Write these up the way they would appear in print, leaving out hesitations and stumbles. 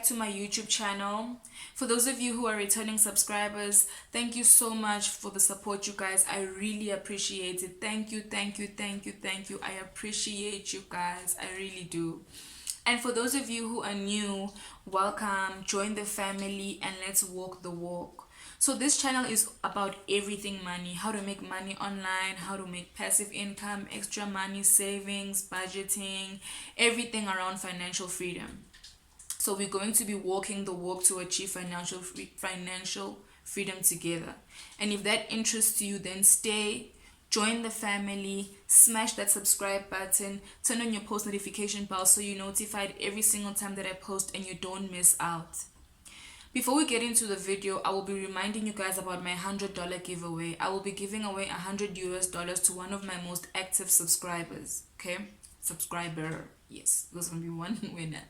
to my YouTube channel. For those of you who are returning subscribers, thank you so much for the support, you guys. I really appreciate it. Thank you, thank you, thank you, thank you. I appreciate you guys. I really do. And for those of you who are new, welcome, join the family, and let's walk the walk. So this channel is about everything money, how to make money online, how to make passive income, extra money, savings, budgeting, everything around financial freedom. So we're going to be walking the walk to achieve financial freedom together. And if that interests you, then stay, join the family, smash that subscribe button, turn on your post notification bell so you're notified every single time that I post and you don't miss out. Before we get into the video, I will be reminding you guys about my $100 giveaway. I will be giving away $100 to one of my most active subscribers. Okay? Subscriber. Yes, there's going to be one winner.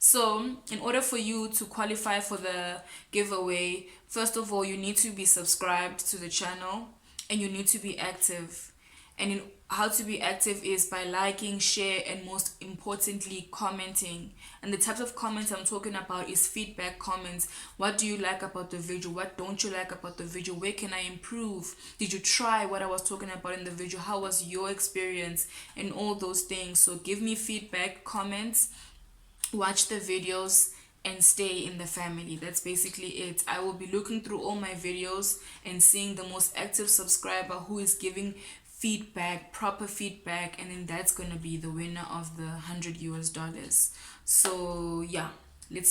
So, in order for you to qualify for the giveaway, first of all, you need to be subscribed to the channel and you need to be active. And how to be active is by liking, share, and most importantly, commenting. And the types of comments I'm talking about is feedback comments. What do you like about the video? What don't you like about the video? Where can I improve? Did you try what I was talking about in the video? How was your experience? And all those things. So give me feedback, comments, watch the videos, and stay in the family. That's basically it. I will be looking through all my videos and seeing the most active subscriber who is giving feedback, proper feedback, and then that's gonna be the winner of the $100. So yeah,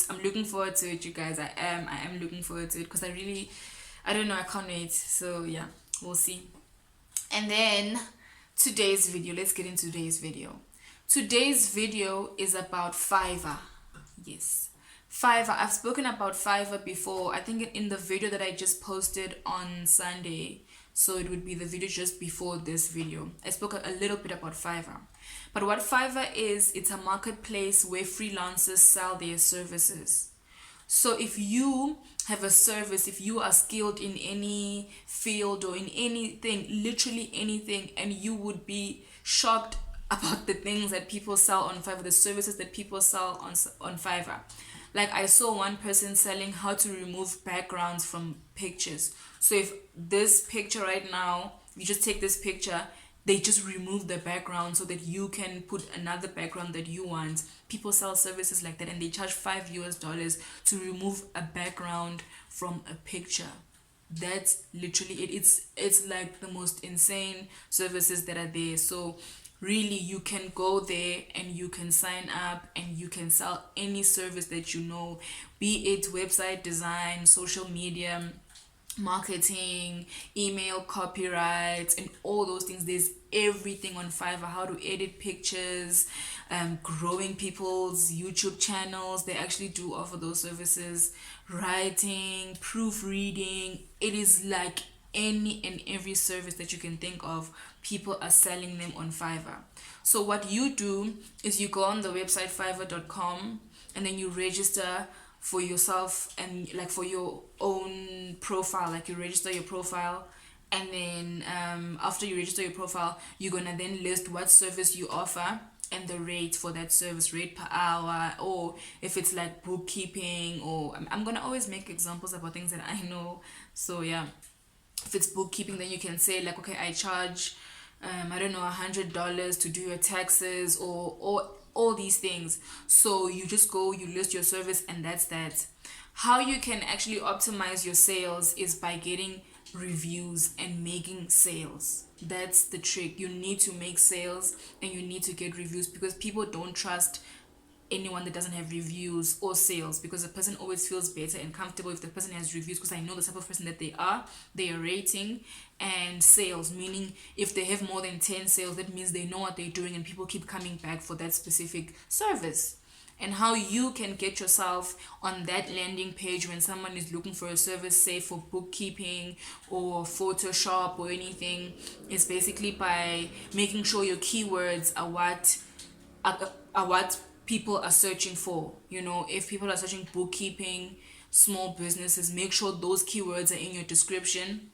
I'm looking forward to it, you guys. I am looking forward to it because I don't know, I can't wait. So yeah, we'll see. And then today's video, let's get into today's video. Today's video is about Fiverr. Yes, Fiverr. I've spoken about Fiverr before. I think in the video that I just posted on Sunday. So it would be the video just before this video. I spoke a little bit about Fiverr. But what Fiverr is, it's a marketplace where freelancers sell their services. So if you have a service, if you are skilled in any field or in anything, literally anything, and you would be shocked about the things that people sell on Fiverr, the services that people sell on Fiverr. Like I saw one person selling how to remove backgrounds from pictures. So if this picture right now, you just take this picture, they just remove the background so that you can put another background that you want. People sell services like that and they charge $5 to remove a background from a picture. That's literally it. It's like the most insane services that are there. So really, you can go there and you can sign up and you can sell any service that you know, be it website design, social media, marketing, email, copyright, and all those things. There's everything on Fiverr. How to edit pictures, growing people's YouTube channels. They actually do offer those services. Writing, proofreading. It is like any and every service that you can think of, people are selling them on Fiverr. So what you do is you go on the website fiverr.com and then you register for yourself and like for your own profile. Like you register your profile, and then after you register your profile, you're gonna then list what service you offer and the rate for that service, rate per hour, or if it's like bookkeeping, or I'm gonna always make examples about things that I know. So yeah, if it's bookkeeping, then you can say like, okay, I charge I don't know, $100 to do your taxes, or all these things. So you just go, you list your service, and that's that. How you can actually optimize your sales is by getting reviews and making sales. That's the trick. You need to make sales and you need to get reviews, because people don't trust anyone that doesn't have reviews or sales, because the person always feels better and comfortable if the person has reviews, because I know the type of person that they are rating, and sales, meaning if they have more than 10 sales, that means they know what they're doing and people keep coming back for that specific service. And how you can get yourself on that landing page when someone is looking for a service, say for bookkeeping or Photoshop or anything, is basically by making sure your keywords are what people are searching for. You know, if people are searching bookkeeping, small businesses, make sure those keywords are in your description.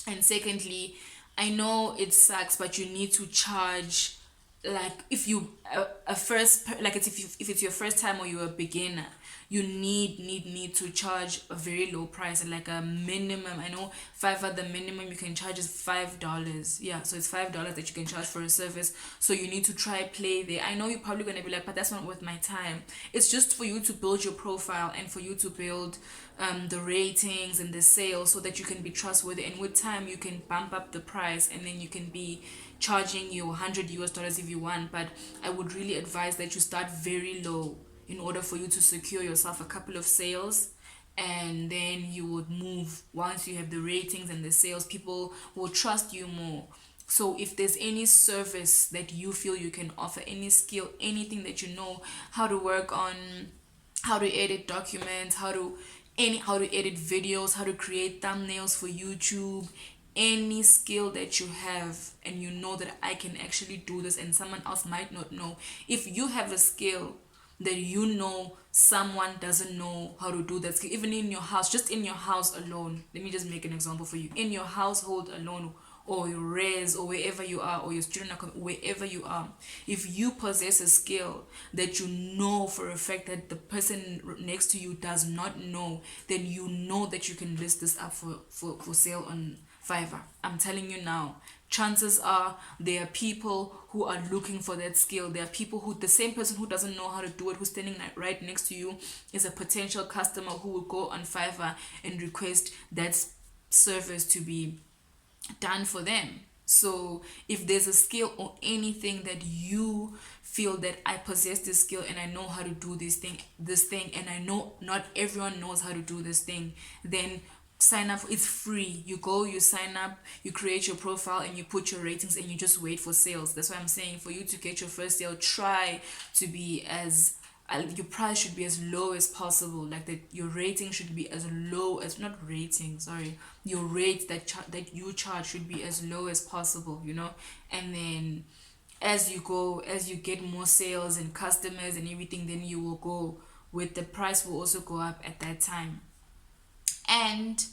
And secondly, I know it sucks, but you need to charge, like if you if it's your first time or you're a beginner, you need to charge a very low price, like a minimum. I know Fiverr, the minimum you can charge is $5. Yeah, so it's $5 that you can charge for a service. So you need to try play there. I know you're probably gonna be like, but that's not worth my time. It's just for you to build your profile and for you to build the ratings and the sales, so that you can be trustworthy, and with time you can bump up the price, and then you can be charging you $100 if you want. But I would really advise that you start very low in order for you to secure yourself a couple of sales, and then you would move. Once you have the ratings and the sales, people will trust you more. So if there's any service that you feel you can offer, any skill, anything that you know how to work on, how to edit documents, how to edit videos, how to create thumbnails for YouTube, any skill that you have, and you know that I can actually do this and someone else might not know. If you have a skill that you know someone doesn't know how to do that skill, even in your house, just in your house alone, let me just make an example for you. In your household alone, or your res, or wherever you are, or your student account, wherever you are, if you possess a skill that you know for a fact that the person next to you does not know, then you know that you can list this up for sale on Fiverr. I'm telling you now, chances are there are people who are looking for that skill. There are people who, the same person who doesn't know how to do it, who's standing right next to you, is a potential customer who will go on Fiverr and request that service to be done for them. So if there's a skill or anything that you feel that I possess this skill and I know how to do this thing, and I know not everyone knows how to do this thing, then sign up. It's free. You go, you sign up, you create your profile, and you put your ratings, and you just wait for sales. That's why I'm saying, for you to get your first sale, try to be as your price should be as low as possible. Like that, your rating should be as low as, not rating, sorry, your rate that you charge should be as low as possible, you know. And then as you go, as you get more sales and customers and everything, then you will go with, the price will also go up at that time. And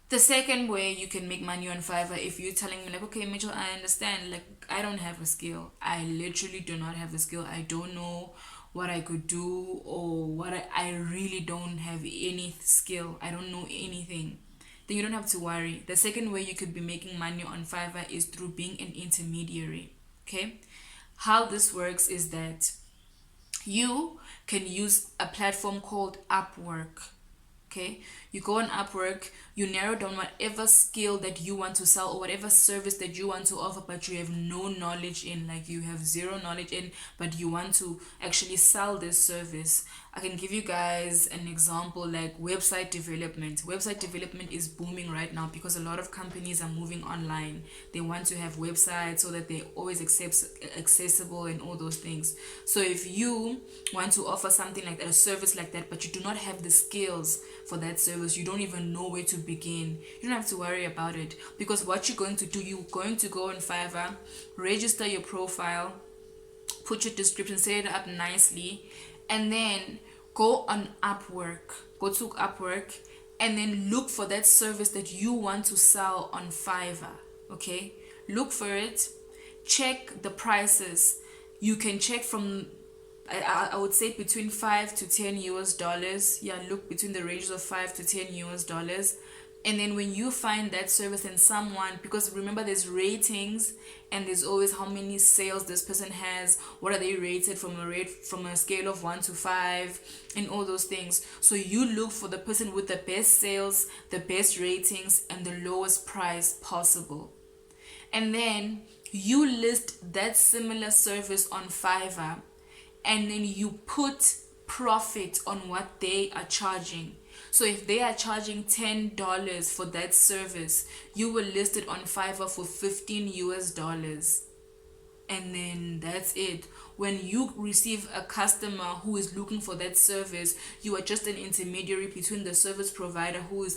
the second way you can make money on Fiverr, if you're telling me like, okay, Mitchell, I understand, like, I don't have a skill. I literally do not have a skill. I don't know what I could do, or what I really don't have any skill. I don't know anything. Then you don't have to worry. The second way you could be making money on Fiverr is through being an intermediary. Okay? How this works is that you can use a platform called Upwork. Okay, you go on Upwork, you narrow down whatever skill that you want to sell, or whatever service that you want to offer, but you have no knowledge in, like you have zero knowledge in, but you want to actually sell this service. I can give you guys an example, like website development. Website development is booming right now because a lot of companies are moving online. They want to have websites so that they're always accessible and all those things. So if you want to offer something like that, a service like that, but you do not have the skills for that service, you don't even know where to begin, you don't have to worry about it. Because what you're going to do, you're going to go on Fiverr, register your profile, put your description, set it up nicely, and then go on Upwork. Go to Upwork and then look for that service that you want to sell on Fiverr. Okay, look for it, check the prices. You can check from, I would say, between $5 to $10. Yeah, look between the ranges of $5 to $10. And then when you find that service and someone, because remember there's ratings, and there's always how many sales this person has, what are they rated from a scale of 1 to 5, and all those things. So you look for the person with the best sales, the best ratings, and the lowest price possible. And then you list that similar service on Fiverr, and then you put profit on what they are charging. So if they are charging $10 for that service, you will list it on Fiverr for $15. And then that's it. When you receive a customer who is looking for that service, you are just an intermediary between the service provider who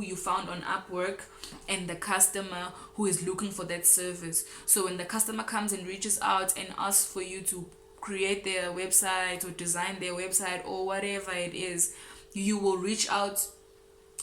you found on Upwork and the customer who is looking for that service. So when the customer comes and reaches out and asks for you to create their website or design their website or whatever it is, you will reach out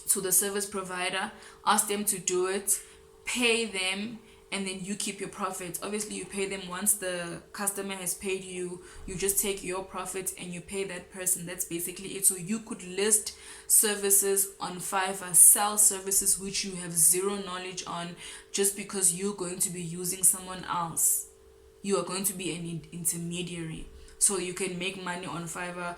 to the service provider, ask them to do it, pay them, and then you keep your profit. Obviously you pay them once the customer has paid you. You just take your profit and you pay that person. That's basically it. So you could list services on Fiverr, sell services which you have zero knowledge on, just because you're going to be using someone else. You are going to be an intermediary. So you can make money on Fiverr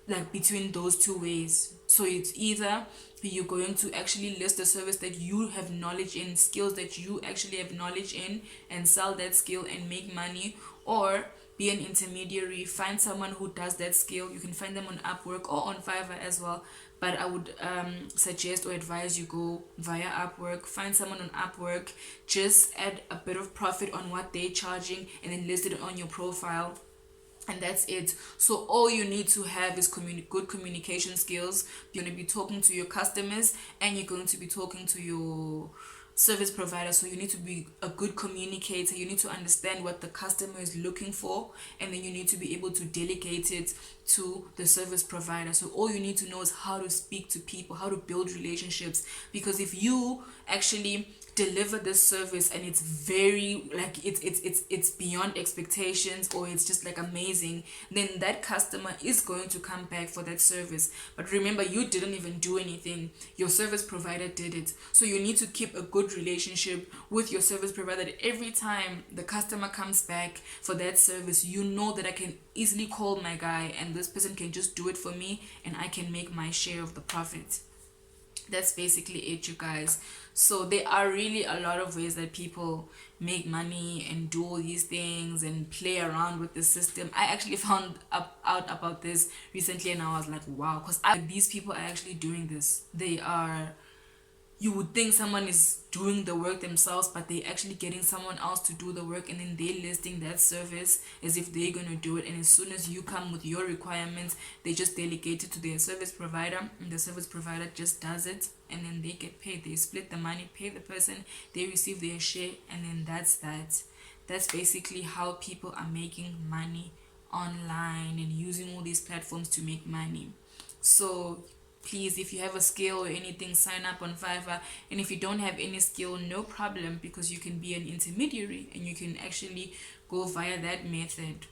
like between those two ways. So it's either you're going to actually list a service that you have knowledge in, skills that you actually have knowledge in, and sell that skill and make money, or be an intermediary, find someone who does that skill. You can find them on Upwork or on Fiverr as well, but I would suggest or advise you go via Upwork. Find someone on Upwork, just add a bit of profit on what they're charging, and then list it on your profile, and that's it. So all you need to have is good communication skills. You're going to be talking to your customers and you're going to be talking to your service provider. So you need to be a good communicator. You need to understand what the customer is looking for, and then you need to be able to delegate it to the service provider. So all you need to know is how to speak to people, how to build relationships, because if you actually deliver this service and it's very like it's beyond expectations, or it's just like amazing, then that customer is going to come back for that service. But remember, you didn't even do anything, your service provider did it. So you need to keep a good relationship with your service provider, that every time the customer comes back for that service, you know that I can easily call my guy and this person can just do it for me and I can make my share of the profit. That's basically it, you guys. So there are really a lot of ways that people make money and do all these things and play around with the system. I actually found out about this recently and I was like, wow, because these people are actually doing this. They are, you would think someone is doing the work themselves, but they're actually getting someone else to do the work, and then they're listing that service as if they're going to do it. And as soon as you come with your requirements, they just delegate it to their service provider, and the service provider just does it, and then they get paid. They split the money, pay the person, they receive their share, and then that's that. That's basically how people are making money online and using all these platforms to make money. So please, if you have a skill or anything, sign up on Fiverr. And if you don't have any skill, no problem, because you can be an intermediary and you can actually go via that method.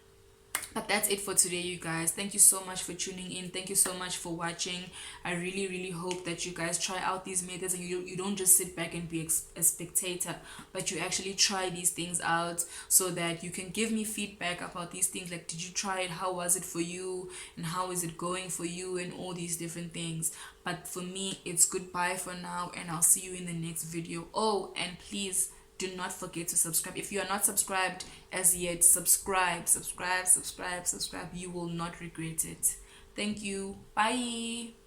But that's it for today, you guys. Thank you so much for tuning in. Thank you so much for watching. I really hope that you guys try out these methods and you don't just sit back and be a spectator, but you actually try these things out, so that you can give me feedback about these things. Like, did you try it? How was it for you? And how is it going for you? And all these different things. But for me, it's goodbye for now, and I'll see you in the next video. Oh, and please do not forget to subscribe. If you are not subscribed as yet, subscribe. You will not regret it. Thank you. Bye.